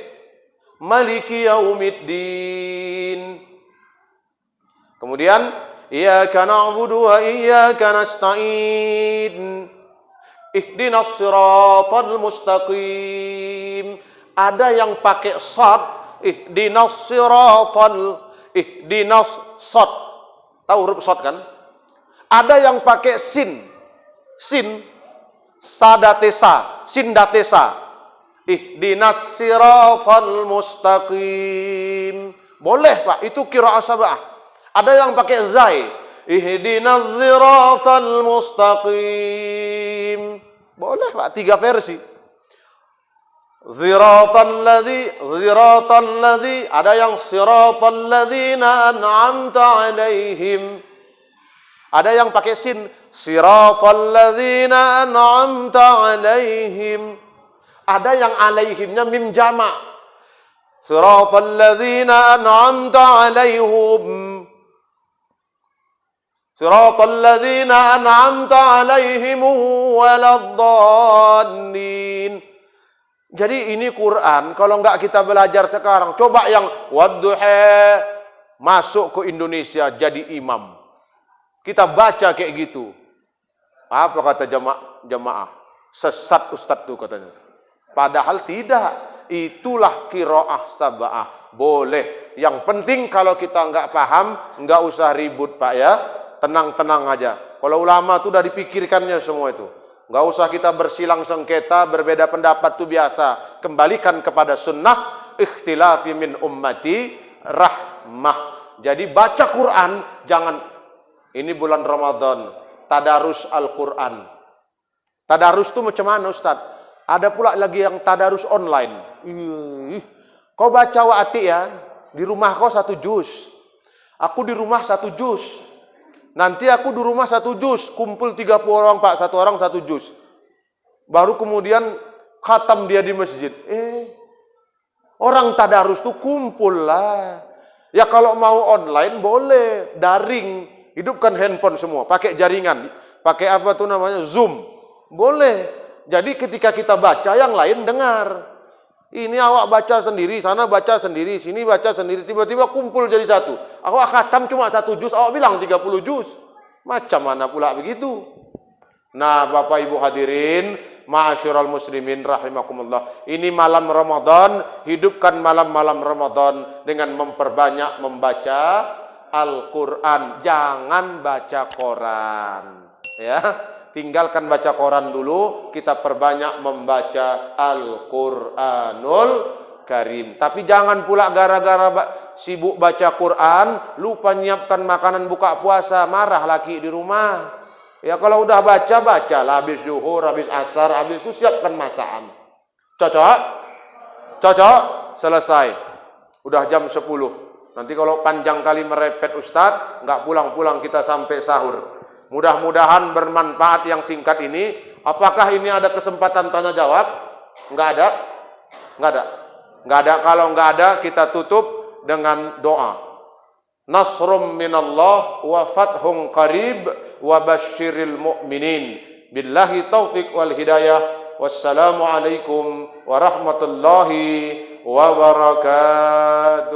Maliki Yaumiddin. Kemudian Iyyaka na'budu wa iyyaka nasta'in. Ihdinas siratal mustaqim. Ada yang pakai sad, ihdinas sad. Tahu huruf sad kan? Ada yang pakai sin, sadatesa, sindatesa. Ihdinas siratal mustaqim. Boleh, Pak, itu qiraah sab'ah. Ada yang pakai zai. Ihdinas siratal mustaqim. Boleh, Pak, 3 versi. Siratal ladzi, ada yang siratal ladzina an'amta alaihim. Ada yang pakai sin, siratal ladzina an'amta alaihim. Ada yang alaihimnya mim jama'. Siratal ladzina an'amta alaihim. Siratal ladzina an'amta alaihim waladdallin. Jadi ini Quran, kalau enggak kita belajar sekarang, coba yang wadduha masuk ke Indonesia jadi imam. Kita baca kayak gitu. Apa kata jamaah? Sesat ustaz tuh katanya. Padahal tidak. Itulah qiraah sab'ah. Boleh. Yang penting kalau kita enggak paham, enggak usah ribut, Pak, ya. Tenang-tenang aja. Kalau ulama tuh udah dipikirkannya semua itu. Enggak usah kita bersilang sengketa, berbeda pendapat itu biasa. Kembalikan kepada sunnah, ikhtilafi min ummati rahmah. Jadi baca Quran, jangan, ini bulan Ramadan, tadarus Al-Quran. Tadarus itu macam mana, Ustaz? Ada pula lagi yang tadarus online. Kau baca wa'ati ya, di rumah kau 1 juz. Aku di rumah 1 juz. Nanti aku di rumah 1 juz, kumpul 30 orang, Pak, 1 orang 1 juz. Baru kemudian khatam dia di masjid. Orang tadarus tuh kumpul lah. Ya kalau mau online boleh, daring, hidupkan handphone semua, pakai jaringan, pakai apa tuh namanya, Zoom. Boleh. Jadi ketika kita baca, yang lain dengar. Ini awak baca sendiri, sana baca sendiri, sini baca sendiri, tiba-tiba kumpul jadi satu. Awak khatam cuma 1 juz, awak bilang 30 juz. Macam mana pula begitu? Nah, Bapak Ibu hadirin, ma'asyiral muslimin rahimakumullah. Ini malam Ramadan, hidupkan malam-malam Ramadan dengan memperbanyak membaca Al-Qur'an. Jangan baca koran. Ya. Tinggalkan baca koran dulu, kita perbanyak membaca Al-Qur'anul Karim. Tapi jangan pula gara-gara sibuk baca Quran, lupa nyiapkan makanan buka puasa, marah laki di rumah. Ya kalau udah bacalah, habis zuhur, habis asar, habis itu siapkan masakan. Cocok? Cocok? Selesai. Udah jam 10. Nanti kalau panjang kali merepet Ustadz, nggak pulang-pulang kita sampai sahur. Mudah-mudahan bermanfaat yang singkat ini. Apakah ini ada kesempatan tanya jawab? Enggak ada? Enggak ada? Enggak ada. Kalau enggak ada, kita tutup dengan doa. Nasrum minallah wa fathun qarib wa basyiril mu'minin. Billahi taufiq wal hidayah. Wassalamualaikum warahmatullahi wabarakatuh.